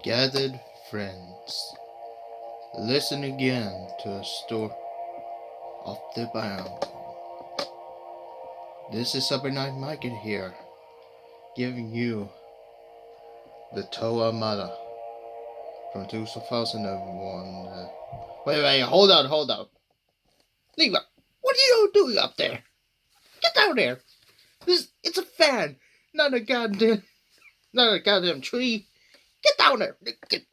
Gathered friends, listen again to a story of the Bible. This is CyberKnight-Miky here, giving you the Toa Mata from 2001. Wait, hold on. Leave up. What are you doing up there? Get down there. It's a fan, not a goddamn tree. Get down there. Get.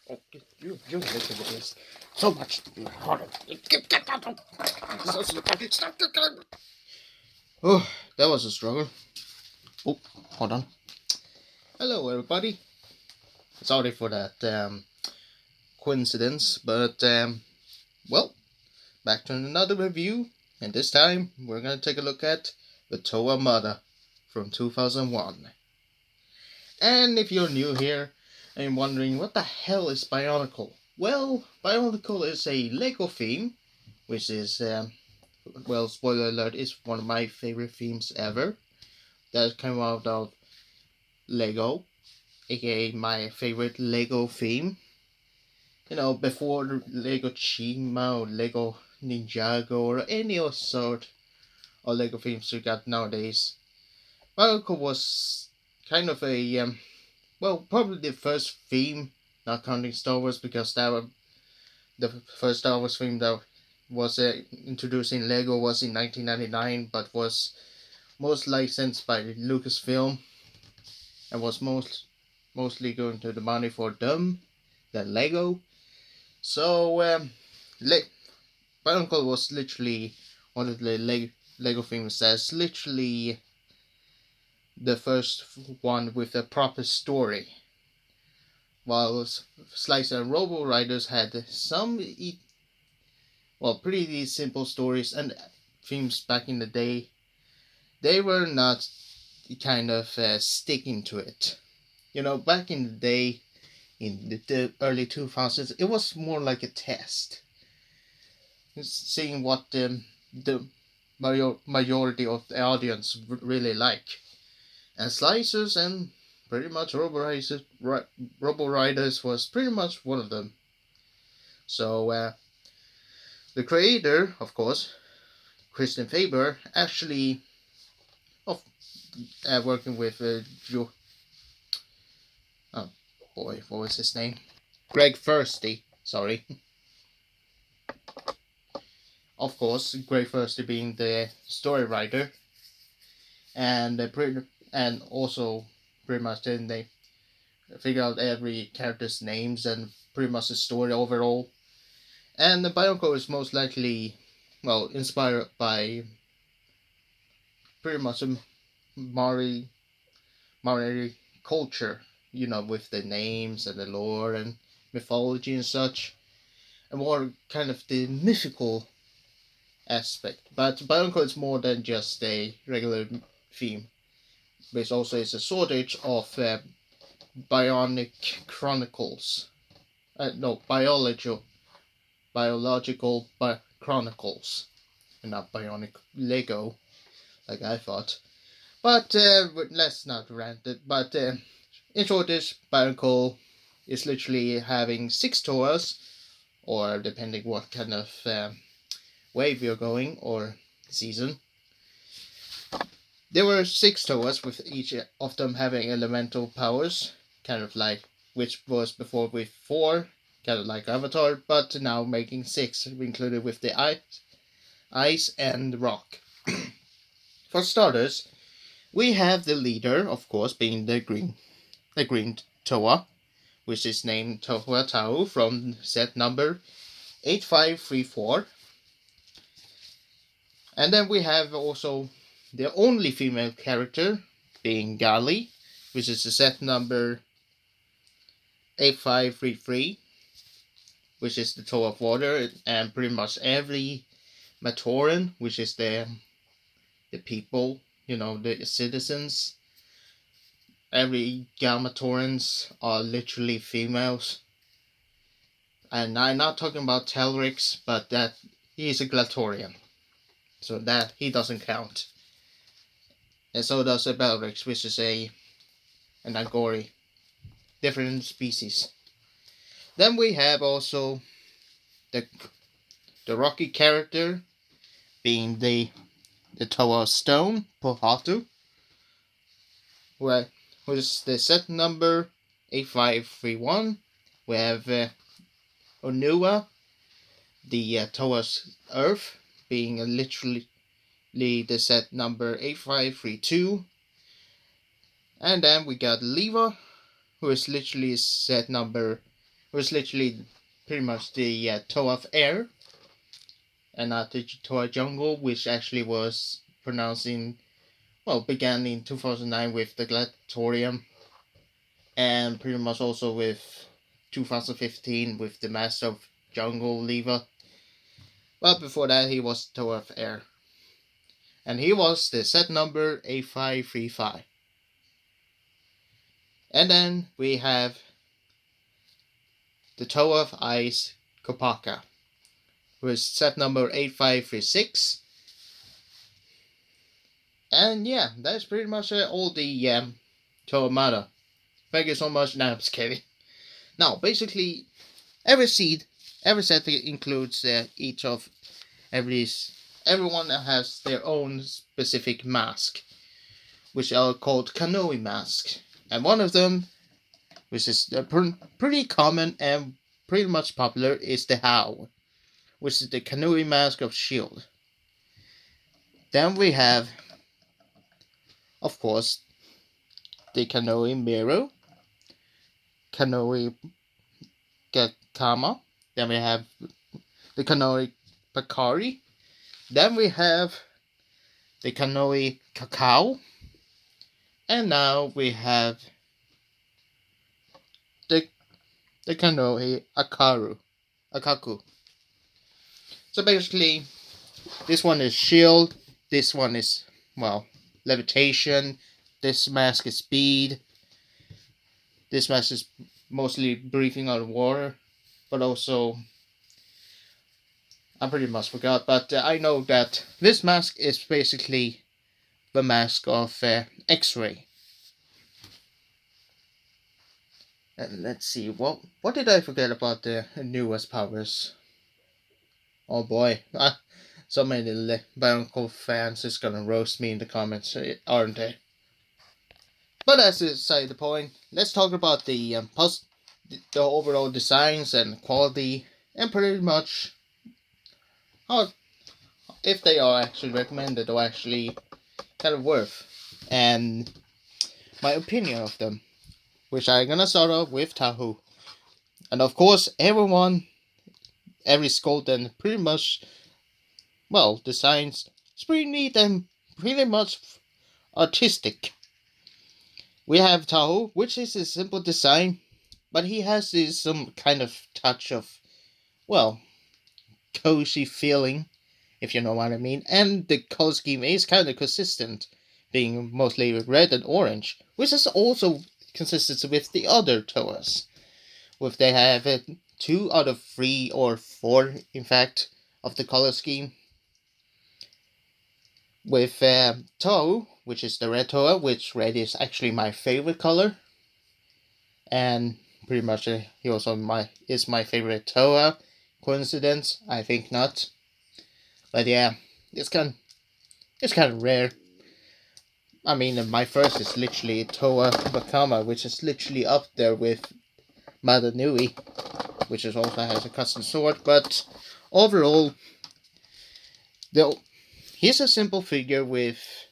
Oh, you listen to this so much harder. Get down there. Stop. Oh, that was a struggle. Oh, hold on. Hello, everybody. Sorry for that coincidence, but well, back to another review, and this time we're gonna take a look at the Toa Mata from 2001. And if you're new here and wondering what the hell is Bionicle, well, Bionicle is a Lego theme, which is well, spoiler alert, is one of my favorite themes ever. That came out of Lego, aka my favorite Lego theme. You know, before the Lego Chima or Lego Ninjago or any other sort of Lego themes you got nowadays. Bionicle was kind of a, well, probably the first theme, not counting Star Wars, because that was the first Star Wars theme that was introduced in Lego was in 1999, but was most licensed by Lucasfilm and was mostly going to the money for them than Lego. So Bionicle was literally one of the Lego themes that's literally the first one with a proper story. While Slicer and Robo Riders had some pretty simple stories and themes back in the day, they were not kind of sticking to it. You know, back in the day, in the early 2000s, it was more like a test. Seeing what the majority of the audience really like. And Slicers and pretty much Robo Riders was pretty much one of them. So the creator, of course, Christian Faber, actually working with oh boy, what was his name? Greg Thirsty, sorry. Of course, Greg Thirsty being the story writer, and also pretty much then they figure out every character's names and pretty much the story overall. And the Bionicle is most likely, well, inspired by pretty much a Maori culture, you know, with the names and the lore and mythology and such, and more kind of the mythical aspect. But Bionicle is more than just a regular theme. Which also is a shortage of Bionic Chronicles. Biological Chronicles, and not Bionic Lego, like I thought. But let's not rant it. But in short, this Bionicle is literally having 6 tours, or depending what kind of wave you're going or season. There were 6 tours, with each of them having elemental powers, kind of like, which was before with 4, kind of like Avatar, but now making 6, included with the ice and rock. For starters, we have the leader, of course, being the green Toa, which is named Toa Tau from set number 8534. And then we have also the only female character, being Gali, which is the set number 8533, which is the Toa of Water, and pretty much every Matoran, which is the people, you know, the citizens. Every Galmatorans are literally females. And I'm not talking about Telrix, but that he's a Glatorian, so that he doesn't count. And so does a Belrix, which is an Angori. different species. Then we have also the rocky character, being the Toa Stone, Pohatu, who is the set number 8531. We have Onua, the Toa's Earth, being literally the set number 8532. And then we got Leva, who is literally pretty much the Toa of Air, and not the Toa Jungle, which actually was began in 2009 with the Gladiatorium, and pretty much also with 2015 with the Master of Jungle Leva. But before that, he was Toa of Air, and he was the set number 8535. And then we have the Toa of Ice, Kopaka, who is set number 8536. And yeah, that's pretty much all the Toa Mata. Thank you so much. No, I'm just kidding. Now, basically, every set includes everyone has their own specific mask, which are called Cannoli Masks. And one of them, which is pretty common and pretty much popular, is the How, which is the Cannoli Mask of Shield. Then we have, of course, the Cannoli Mirror, Cannoli Gakama. Then we have the Cannoli Pakari. Then we have the Cannoli Cacao. And now we have the Cannoli Akaku. So basically, this one is shield, this one is, levitation, this mask is speed, this mask is mostly breathing out of water, but also, I pretty much forgot, but I know that this mask is basically the mask of X-ray. And let's see, what did I forget about the newest powers? Oh boy, so many Bionicle fans is gonna roast me in the comments, aren't they? But that's aside the point. Let's talk about the overall designs and quality, and pretty much if they are actually recommended or actually kind of worth, and my opinion of them, which I'm gonna start off with Tahu. And of course, every Skolden pretty much, designs is pretty neat and pretty much artistic. We have Tahu, which is a simple design, but he has some kind of touch of, cozy feeling, if you know what I mean. And the color scheme is kind of consistent, being mostly red and orange, which is also consistent with the other Toas. They have 2 out of 3 or 4, in fact, of the color scheme. With Toa, which is the red Toa, which red is actually my favorite color, and pretty much he also is my favorite Toa. Coincidence? I think not. But yeah, it's kind of rare. I mean, my first is literally Toa Bakama, which is literally up there with Mata Nui, which also has a custom sword. But overall, here's a simple figure with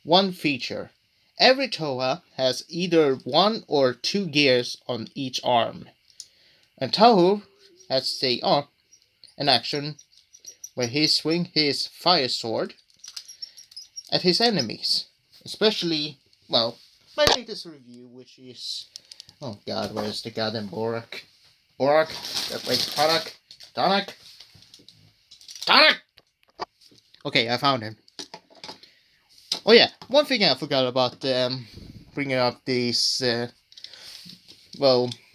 one feature. Every Toa has either 1 or 2 gears on each arm. And Tahu has an action where he swings his fire sword at his enemies. Especially, my latest review, which is, oh god, where's the goddamn Borak? Tanak! Okay, I found him. Oh yeah, one thing I forgot about bringing up these,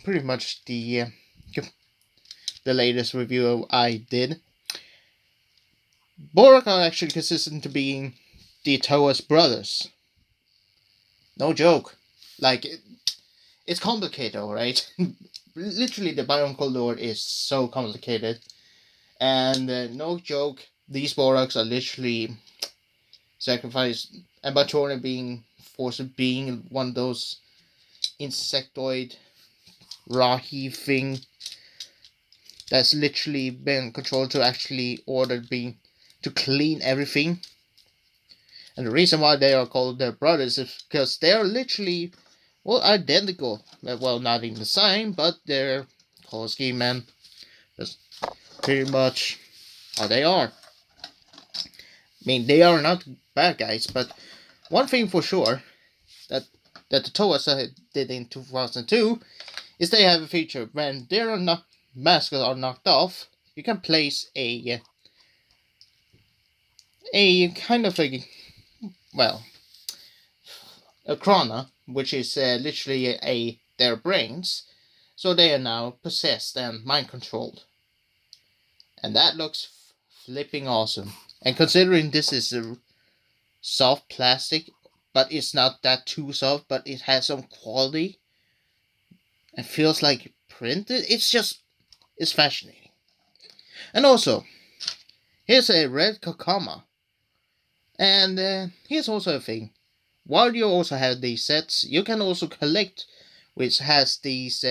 pretty much the latest review I did. Borak are actually consistent to being the Toa's brothers. No joke. it's complicated, alright? Literally, the Bionicle Lord is so complicated. And no joke, these Borax are literally sacrificed. And Batorna being forced of being one of those insectoid Rahi thing that's literally been controlled to actually ordered being to clean everything. And the reason why they are called their brothers is because they are literally, well, identical. Well, not in the same, but they're color scheme, man. That's pretty much how they are. I mean, they are not bad guys, but one thing for sure that the Toa did in 2002 is they have a feature when their masks are knocked off, you can place a kind of a Krona, which is literally their brains, so they are now possessed and mind controlled, and that looks flipping awesome. And considering this is a soft plastic, but it's not that too soft, but it has some quality. It feels like printed. It's fascinating. And also, here's a red Kakama. And here's also a thing. While you also have these sets, you can also collect, which has these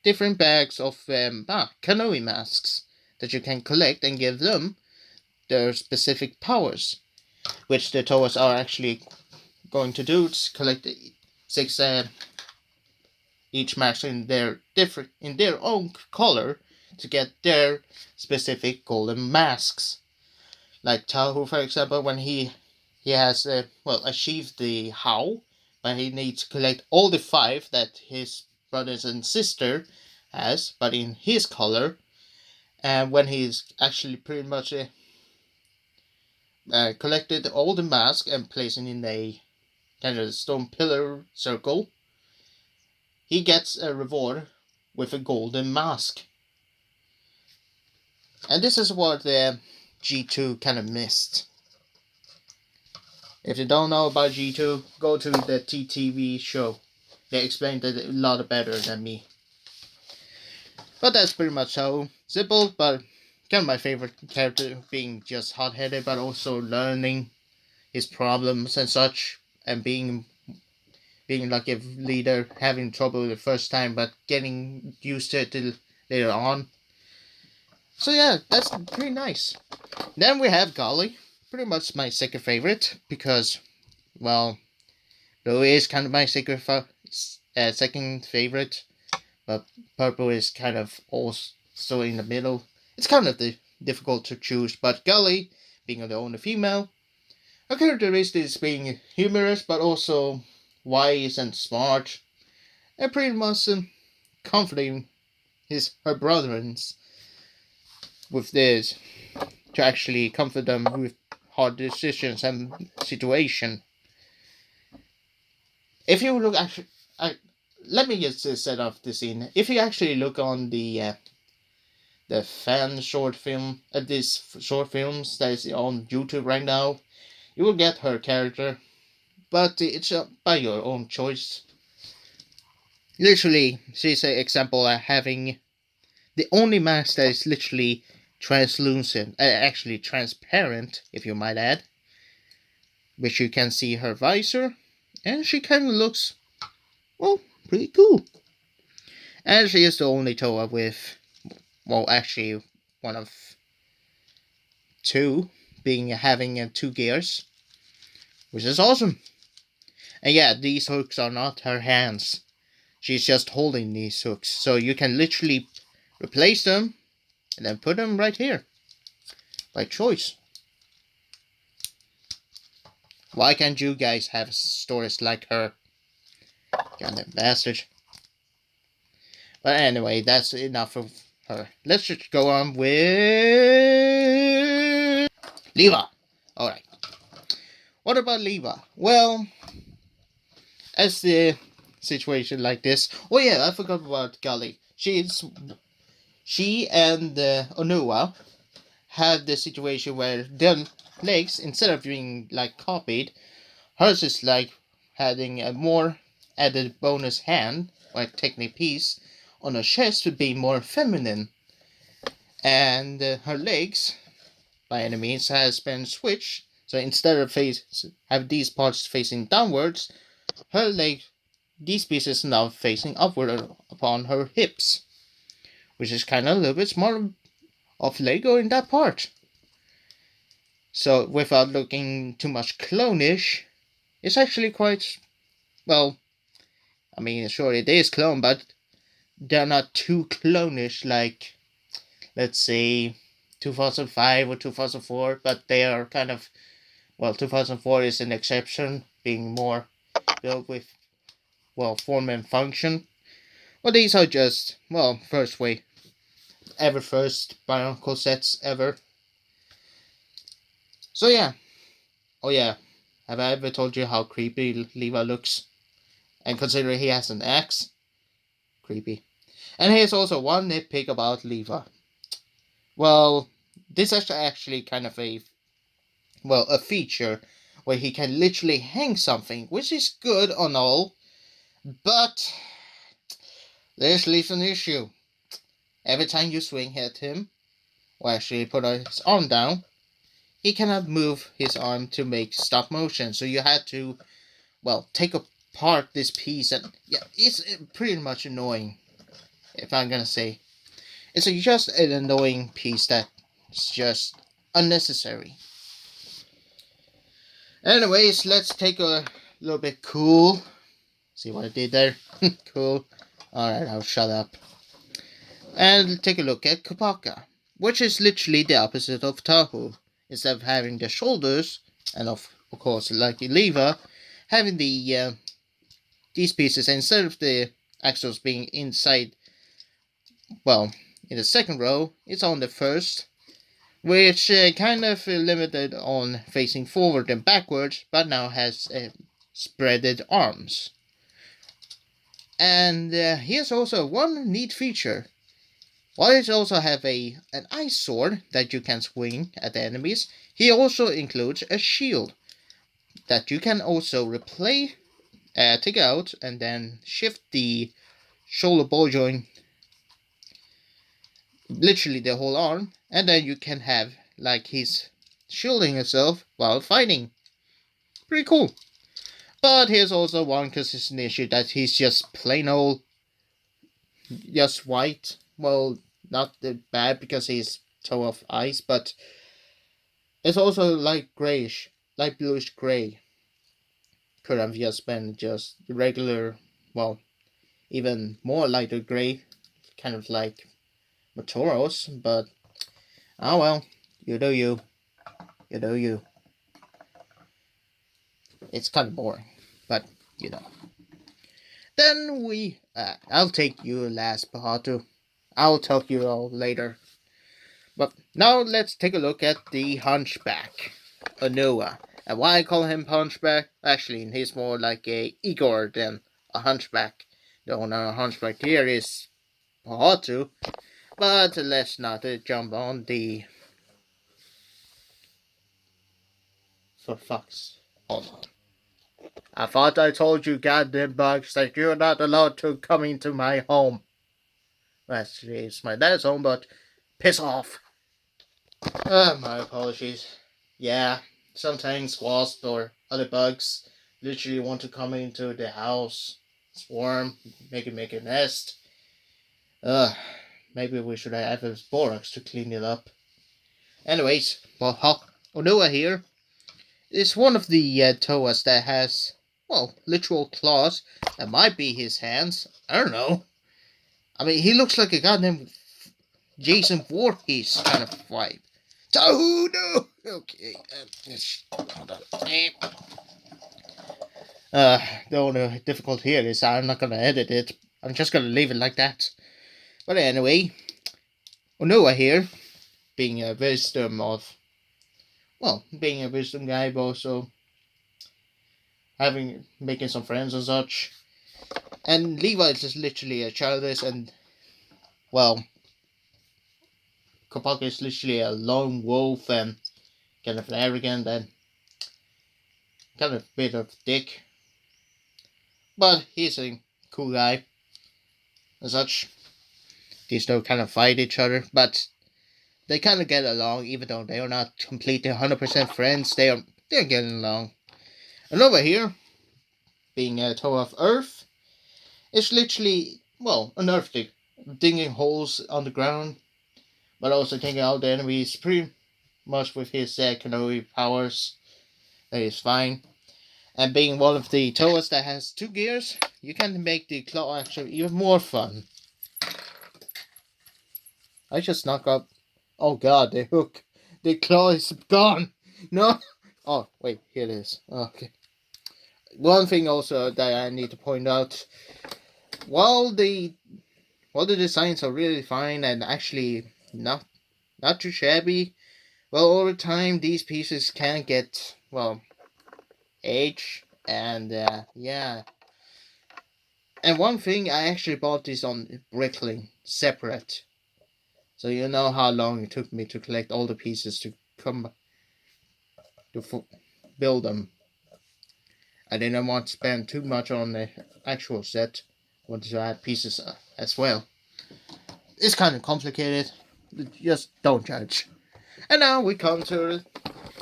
different bags of Cannoli Masks that you can collect and give them their specific powers, which the Toas are actually going to do. To collect 6 each mask in their own color to get their specific golden masks. Like Tahu, for example, when he has achieved the how, but he needs to collect all the 5 that his brothers and sister has, but in his color. And when he's actually pretty much collected all the masks and placing in a kind of stone pillar circle, he gets a reward with a golden mask. And this is what the G2 kind of missed. If you don't know about G2, go to the TTV show. They explained it a lot better than me. But that's pretty much how simple, but kind of my favorite character, being just hot-headed, but also learning his problems and such, and being like a leader, having trouble the first time, but getting used to it till later on. So yeah, that's pretty nice. Then we have Golly, pretty much my second favorite, because, well, Blue is kind of my second favorite, but Purple is kind of also in the middle. It's kind of difficult to choose, but Gully, being the only female, her characteristic is being humorous, but also wise and smart, and pretty much comforting her brothers with this, to actually comfort them with hard decisions and situation. If you look actually, let me just set off the scene. If you actually look on the fan short film, these short films that is on YouTube right now, you will get her character, but it's by your own choice. Literally, she's an example of having the only mask that is literally translucent, actually transparent, if you might add, which you can see her visor, and she kind of looks, well, pretty cool. And she is the only Toa with, well, actually one of 2 having 2 gears, which is awesome. And yeah, these hooks are not her hands. She's just holding these hooks, so you can literally replace them and then put them right here by choice. Why can't you guys have stories like her? Goddamn bastard. But anyway, that's enough of her. Let's just go on with Leva. Alright. What about Leva? Well, as the situation like this. Oh yeah, I forgot about Gully. She and Onua had the situation where their legs, instead of being like copied, hers is like having a more added bonus hand, or technique piece, on her chest to be more feminine. And her legs, by any means, has been switched. So instead of have these parts facing downwards, her leg, these pieces now facing upward upon her hips, which is kind of a little bit smaller of Lego in that part. So without looking too much clonish, it's actually quite, well, I mean, sure it is clone, but they're not too clonish like, let's say, 2005 or 2004, but they are kind of, well, 2004 is an exception, being more built with, well, form and function. Well, these are just, well, first Bionicle sets ever. So yeah. Oh yeah. Have I ever told you how creepy Levi looks? And considering he has an axe, creepy. And here's also one nitpick about Levi. Well, this is actually kind of a feature where he can literally hang something, which is good on all, but this leaves an issue. Every time you swing at him, or actually put his arm down, he cannot move his arm to make stop motion, so you had to, well, take apart this piece, and yeah, it's pretty much annoying, if I'm gonna say. It's just an annoying piece that's just unnecessary. Anyways, let's take a little bit cool. See what I did there? Cool. Alright, I'll shut up. And take a look at Kopaka, which is literally the opposite of Tahu. Instead of having the shoulders, and of course, like Lever, having the these pieces, instead of the axles being inside, well, in the second row, it's on the first, which kind of limited on facing forward and backwards, but now has spreaded arms. And here's also one neat feature. While it also have an ice sword that you can swing at the enemies, he also includes a shield that you can also replay, take out, and then shift the shoulder ball joint, literally the whole arm, and then you can have like he's shielding himself while fighting. Pretty cool. But here's also one consistent issue, that he's just plain old, just white. Well, not that bad because he's toe of ice, but it's also like grayish, light bluish gray. Could have just been just regular, well, even more lighter gray, kind of like Motoros, but oh well, you do you. You do you. It's kind of boring, but you know. Then I'll take you last, Pahatu. I'll tell you all later. But now let's take a look at the Hunchback, Onoa. And why I call him Hunchback? Actually, he's more like a Igor than a Hunchback. The owner Hunchback here is Pahatu. But let's not jump on the... For fuck's... Hold on. I thought I told you goddamn bugs that you're not allowed to come into my home. Actually, it's my dad's home, but piss off. My apologies. Yeah, sometimes wasps or other bugs literally want to come into the house, swarm, make a nest. Maybe we should have a borax to clean it up. Anyways, well, Onoa here is one of the Toas that has, well, literal claws. That might be his hands. I don't know. I mean, he looks like a goddamn Jason Voorhees kind of vibe. Tahu, no! Okay, hold on. The only difficulty here is I'm not gonna edit it. I'm just gonna leave it like that. But anyway, Onoa here, being a wisdom guy, but also making some friends and such. And Levi is just literally a childish and, well, Kopaka is literally a lone wolf and kind of arrogant and kind of a bit of dick. but he's a cool guy. As such, these two kind of fight each other, but they kind of get along, even though they are not completely 100% friends. They're getting along. And over here, being a Toa of Earth, it's literally, well, an Earth dig, digging holes on the ground, but also taking out the enemies pretty much with his Cannoli powers. That is fine. And being one of the Toas that has 2 gears, you can make the claw action even more fun. I just knock up. Oh god, the hook. The claw is gone. No. Oh, wait, here it is. Okay. One thing also that I need to point out, while the designs are really fine and actually not too shabby, well, over time these pieces can get, well, age, and yeah. And one thing, I actually bought this on Bricklink separate, so you know how long it took me to collect all the pieces to come to build them. I didn't want to spend too much on the actual set. I wanted to add pieces as well. It's kind of complicated. Just don't judge. And now we come to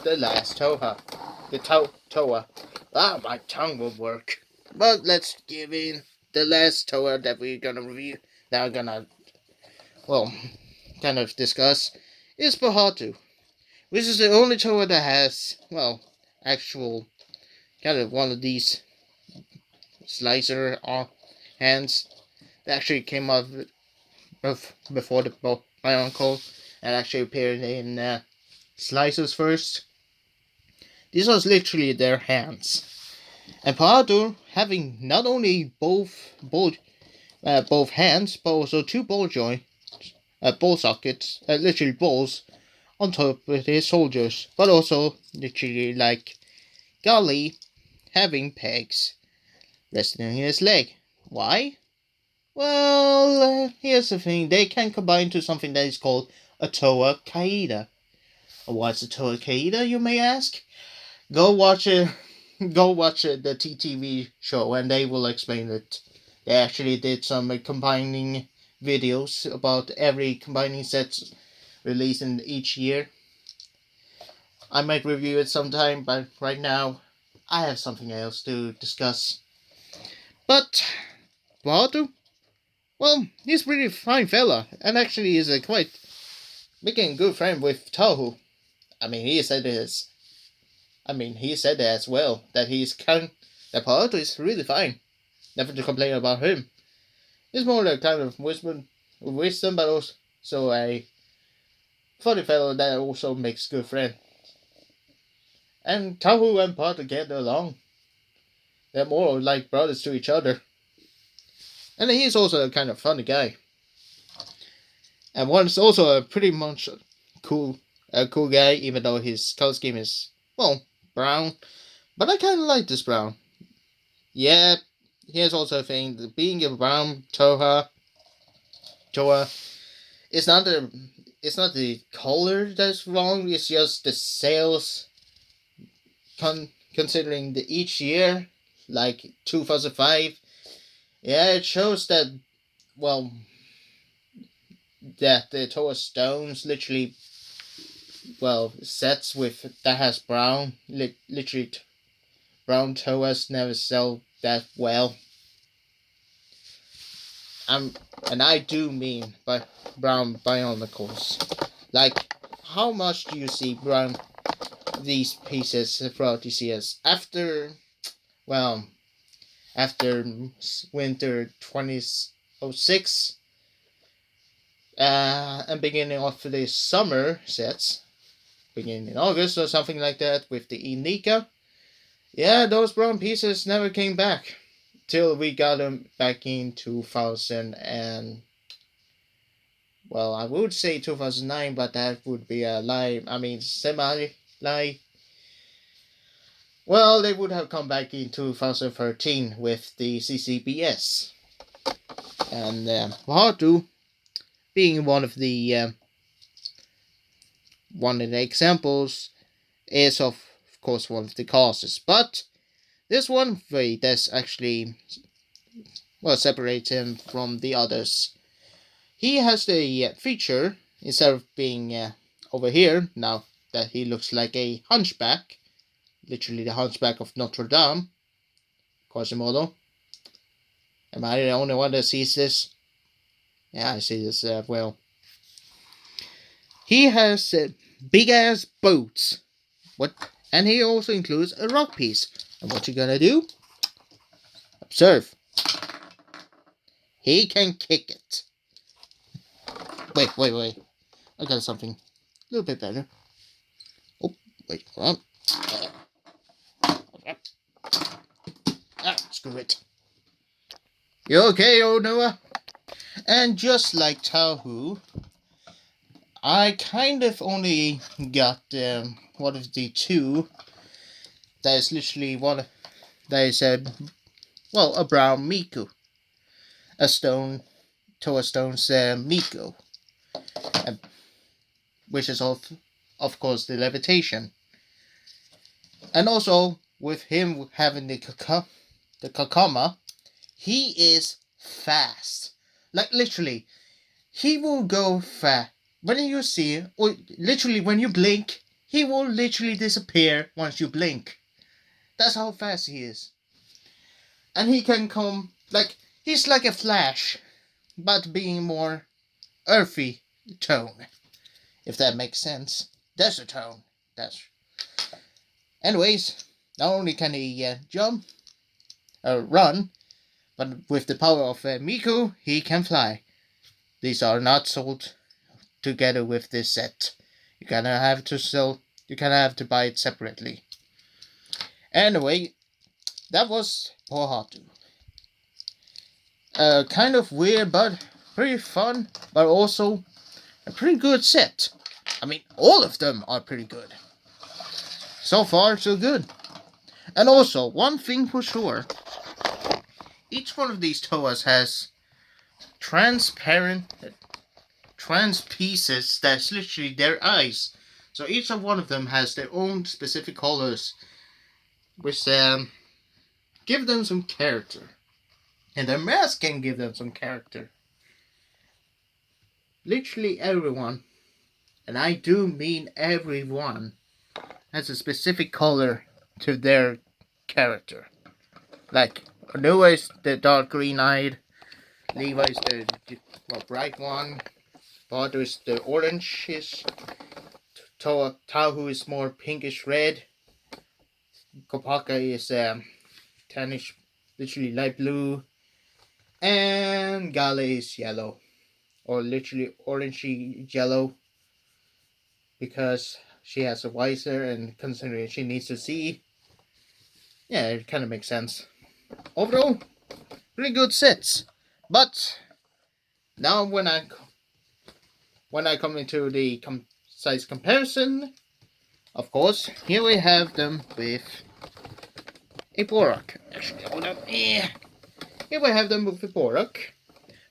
the last Toa. The Toa. Ah, my tongue will work. But let's give in the last Toa that we're gonna review. That we're gonna, well, kind of discuss, is Bahatu. Which is the only Toa that has, well, actual, kind of one of these slicer hands that actually came out of before my uncle, and actually appeared in slices first. These are literally their hands. And Bahatu, having not only both hands, but also 2 ball sockets, literally balls, on top of his soldiers, but also literally like Golly having pegs resting on his leg. Why? Well, here's the thing. They can combine to something that is called a Toa Kaida. What's a Toa Kaida, you may ask? Go watch it. Go watch the TTV show, and they will explain it. They actually did some combining videos about every combining sets released in each year. I might review it sometime, but right now I have something else to discuss. But Bahatu, well, he's a pretty fine fella, and actually is a quite making a good friend with Tahu. I mean, he said this. He said that as well, that that Bahatu is really fine. Never to complain about him. He's more like kind of wisdom, but also a funny fellow that also makes good friend. And Tahu and Bahatu get along. They're more like brothers to each other. And he's also a kind of funny guy. And one's also a pretty much cool guy, even though his color scheme is, well, brown. But I kind of like this brown. Yeah, here's also a thing, that being a brown Toa, it's not the color that's wrong, it's just the sales, considering each year, like 2005, yeah, it shows that, well, that the Toa stones literally, well, sets with that has brown, literally brown Toas never sell that well. And I do mean by brown bionicles. Like, how much do you see brown these pieces throughout these years? After winter 2006, and beginning of the summer sets, beginning in August or something like that, with the Inika, yeah, those brown pieces never came back till we got them back in 2000 and, well, I would say 2009, but that would be a lie. Semi-lie. Well, they would have come back in 2013 with the CCBS. And Bahatu, being one of the examples, is of course one of the causes. But there's one way that's actually separates him from the others. He has the feature, instead of being over here, now that he looks like a hunchback, literally the hunchback of Notre Dame, Quasimodo. Am I the only one that sees this? Yeah, I see this well. He has big ass boats. What? And he also includes a rock piece. And what you gonna do? Observe. He can kick it. Wait. I got something a little bit better. Oh, wait, hold on. Screw it. You okay, old Noah? And just like Tahu, I kind of only got one of the two. That is literally one. That is a brown Miku, a stone, Toa Stone's Miku, which is of course the levitation, and also with him having the Kakama, he is fast. Like literally, he will go fast. When you see, or literally when you blink, he will literally disappear once you blink. That's how fast he is. And he can come, like, he's like a Flash, but being more earthy tone. If that makes sense. That's a tone. Anyways, not only can he jump, run, but with the power of Miku, he can fly. These are not sold together with this set. You kind of have to buy it separately. Anyway, that was Pohatu. Kind of weird, but pretty fun, but also a pretty good set. I mean, all of them are pretty good. So far, so good. And also, one thing for sure, each one of these Toas has transparent, trans pieces that's literally their eyes. So each of one of them has their own specific colors, which give them some character. And their mask can give them some character. Literally everyone, and I do mean everyone, has a specific color to their character. Like, Noah is the dark green-eyed, Levi is the bright one, Bardo is the orange-ish, Tahu is more pinkish red, Kopaka is tannish, literally light blue, and Gale is yellow, or literally orangey yellow, because she has a visor, and considering she needs to see, yeah, it kind of makes sense. Overall, pretty good sets. But now when I come into the size comparison, of course, here we have them with a Borak. Actually, hold on. Yeah. Here we have them with a Borak.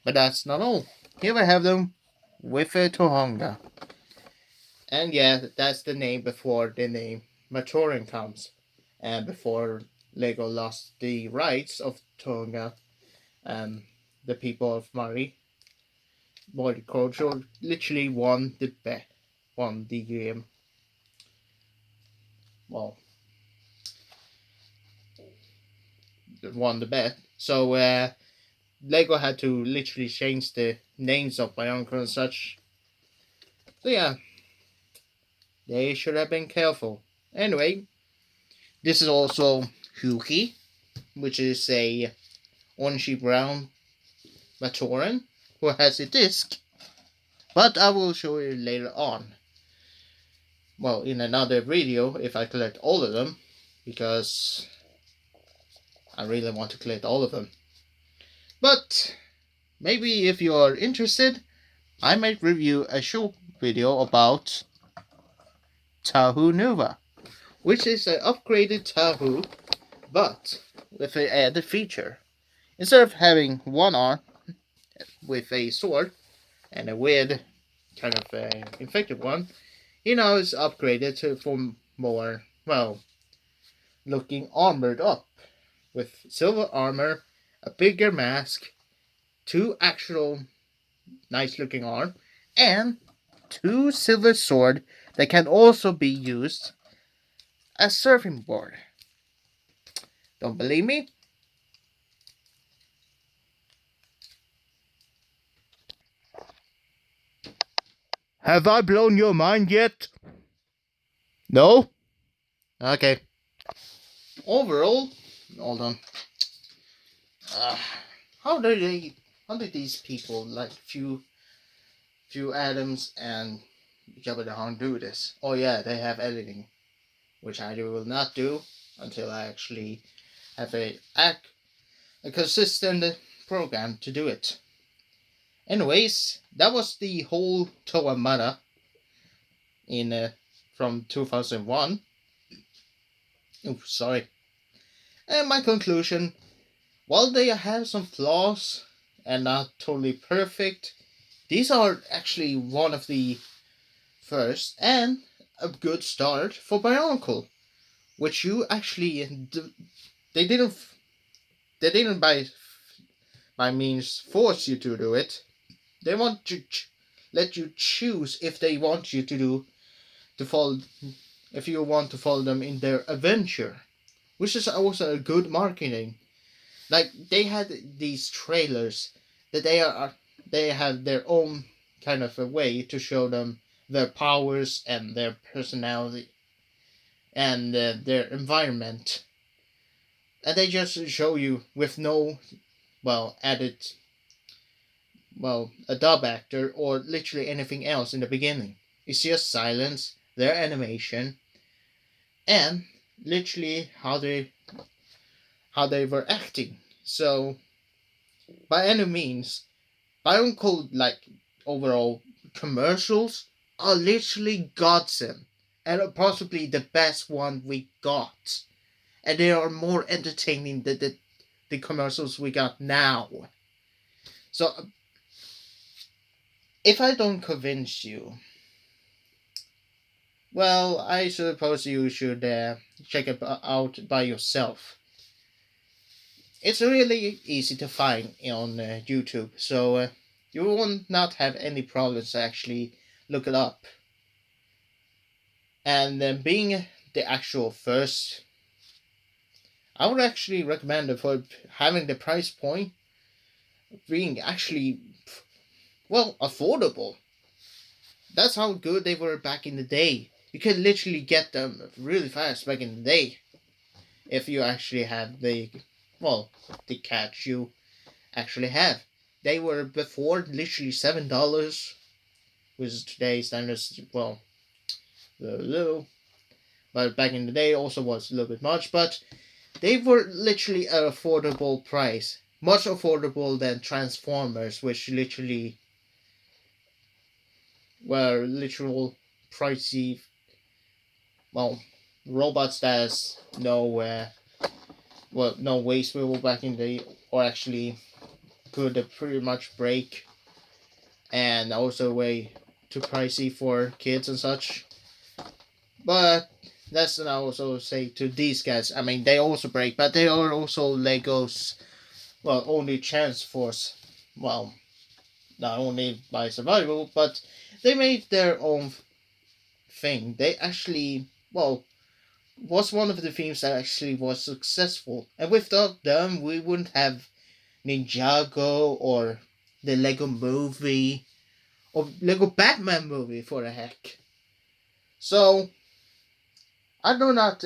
But that's not all. Here we have them with a Tohonga. And yeah, that's the name before the name Maturin comes. And before Lego lost the rights of Tohonga, the people of Mari, Culture literally won the bet. Won the game. Won the bet. So Lego had to literally change the names of my uncle and such. So yeah, they should have been careful. Anyway, this is also Huki, which is a orangey brown Matoran who has a disc. But I will show you later on. Well, in another video, if I collect all of them, because I really want to collect all of them. But maybe if you are interested, I might review a short video about Tahu Nova, which is an upgraded Tahu, but with an added feature. Instead of having one arm with a sword and a weird kind of infected one, he now is upgraded for more, looking armored up with silver armor a bigger mask, two actual nice looking arm, and two silver sword that can also be used as surfing board. Don't believe me? Have I blown your mind yet? No? Okay. Overall, hold on. Uh, how do they? How did these people like few Adams and Jabba the Hutt do this? Oh yeah, they have editing, which I will not do until I actually have a consistent program to do it. Anyways, that was the whole Toa Mata in from 2001. Oh, sorry. And my conclusion: while they have some flaws and not totally perfect, these are actually one of the first and a good start for Bionicle, which you actually they didn't they didn't by means force you to do it. They want to let you choose if they want you to do to follow if you want to follow them in their adventure, which is also a good marketing. Like they had these trailers that they have their own kind of a way to show them their powers and their personality and their environment, and they just show you with no added a dub actor or literally anything else in the beginning. It's just silence, their animation, and literally how they were acting. So by any means, Byron Code like overall commercials are literally godsend and are possibly the best one we got. And they are more entertaining than the commercials we got now. So if I don't convince you, well, I suppose you should check it out by yourself. It's really easy to find on YouTube, so you will not have any problems to actually look it up. And being the actual first, I would actually recommend it for having the price point being actually, affordable. That's how good they were back in the day. You could literally get them really fast back in the day if you actually have the catch you actually have. They were before literally $7, which today's standards, little. But back in the day also was a little bit much, but they were literally an affordable price. Much affordable than Transformers, which literally were literal pricey, robots that's no waste wheel back in the day, or actually could pretty much break, and also way too pricey for kids and such. But that's what I also say to these guys. I mean, they also break, but they are also Legos. Only chance force. Well, not only by survival, but they made their own thing. They actually, was one of the themes that actually was successful. And without them, we wouldn't have Ninjago or the Lego movie or Lego Batman movie for the heck. So I do not.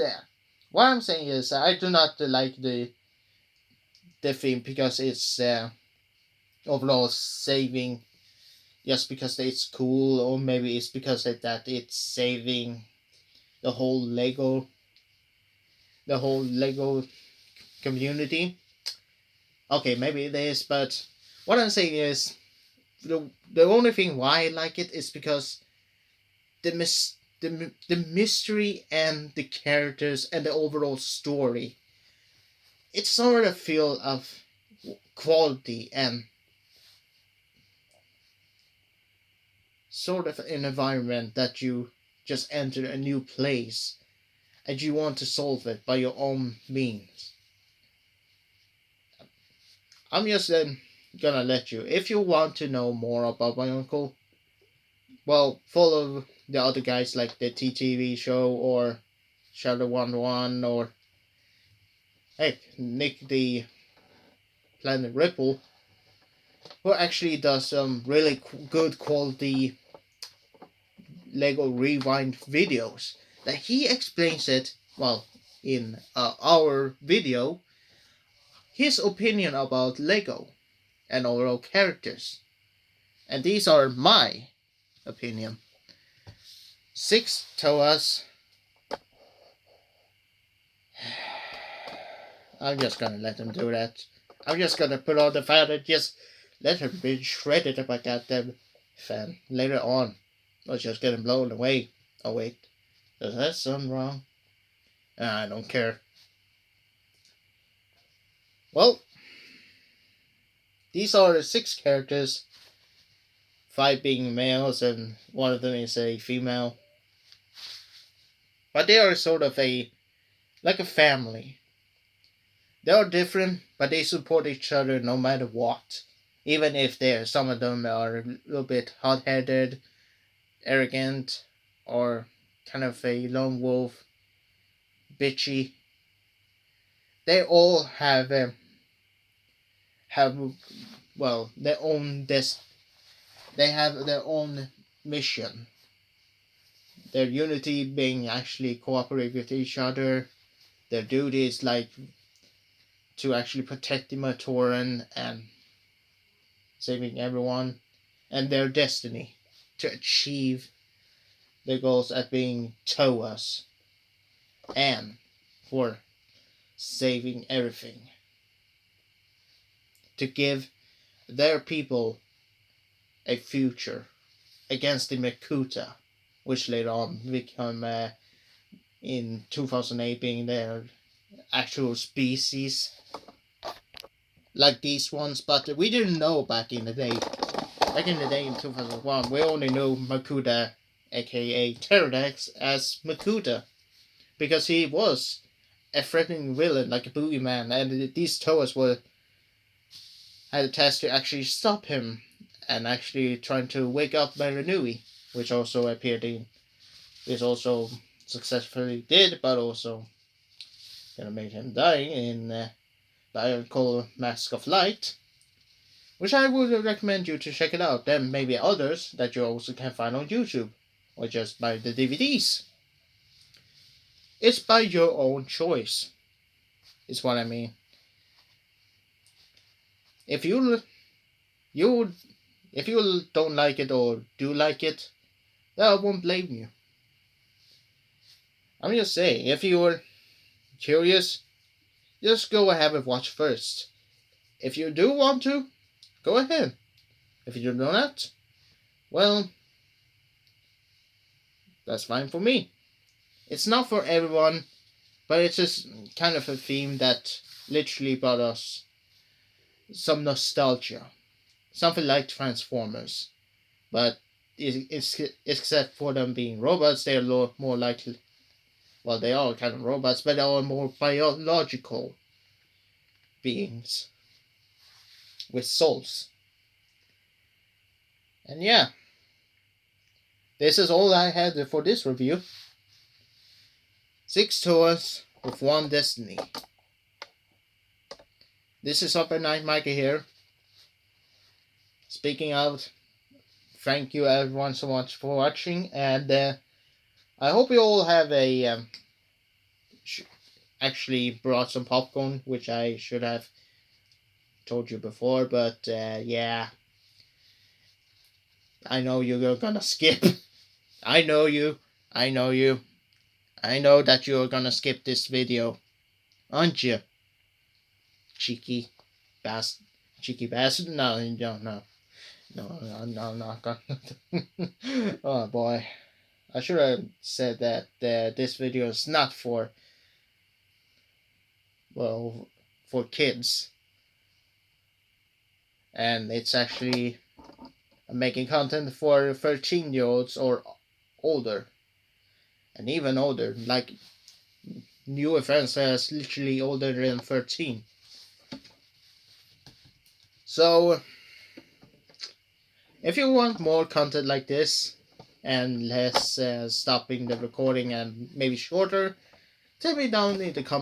What I'm saying is I do not like the theme because it's overall saving. Just because it's cool, or maybe it's because that it's saving the whole Lego community. Okay, maybe it is, but what I'm saying is the only thing why I like it is because the mystery and the characters and the overall story. It's sort of feel of quality and sort of an environment that you just enter a new place and you want to solve it by your own means. I'm just gonna let you. If you want to know more about my uncle, well, follow the other guys like the TTV show or Shadow 101 or heck, Nick the Planet Ripple, who actually does some really good quality Lego Rewind videos. That he explains it, well, in our video, his opinion about Lego and overall characters. And these are my opinion. 6 Toas. I'm just gonna let him do that. I'm just gonna put on the fan and just let him be shredded if I got them fan later on. Or just get him blown away. Oh wait, does that sound wrong? I don't care. Well, these are the 6 characters. 5 being males and one of them is a female. But they are sort of like a family. They are different, but they support each other no matter what. Even if some of them are a little bit hot-headed, arrogant, or kind of a lone wolf, bitchy. They all have their own they have their own mission. Their unity being actually cooperate with each other. Their duty is like to actually protect the Matoran and saving everyone, and their destiny to achieve their goals at being Toas and for saving everything. To give their people a future against the Makuta, which later on become in 2008 being their actual species like these ones, but we didn't know back in the day. Back in the day in 2001, we only knew Makuta, aka Pterodax, as Makuta, because he was a threatening villain like a boogeyman, and these Toas had a task to actually stop him and actually trying to wake up Maranui, which also appeared in, which also successfully did, but also made him die in the Cannoli Masks of Light, which I would recommend you to check it out. Then maybe others that you also can find on YouTube, or just buy the DVDs. It's by your own choice, is what I mean. If you don't like it or do like it, then I won't blame you. I'm just saying, if you're curious, just go ahead and watch first. If you do want to, go ahead. If you do not, well, that's fine for me. It's not for everyone, but it's just kind of a theme that literally brought us some nostalgia. Something like Transformers. But except for them being robots, they're more likely. Well, they are kind of robots, but they are more biological beings with souls. And yeah, this is all I had for this review. 6 tours with 1 destiny. This is CyberKnight-Miky here. Speaking out, thank you everyone so much for watching, and I hope you all have actually brought some popcorn, which I should have told you before, but yeah, I know you're gonna skip. I know that you're gonna skip this video, aren't you? Cheeky bastard. No, I'm not gonna. Oh boy, I should have said that this video is not for kids, and it's actually making content for 13-year-olds or older, and even older. Like newer friends says, literally older than 13. So, if you want more content like this and less stopping the recording and maybe shorter, tell me down in the comments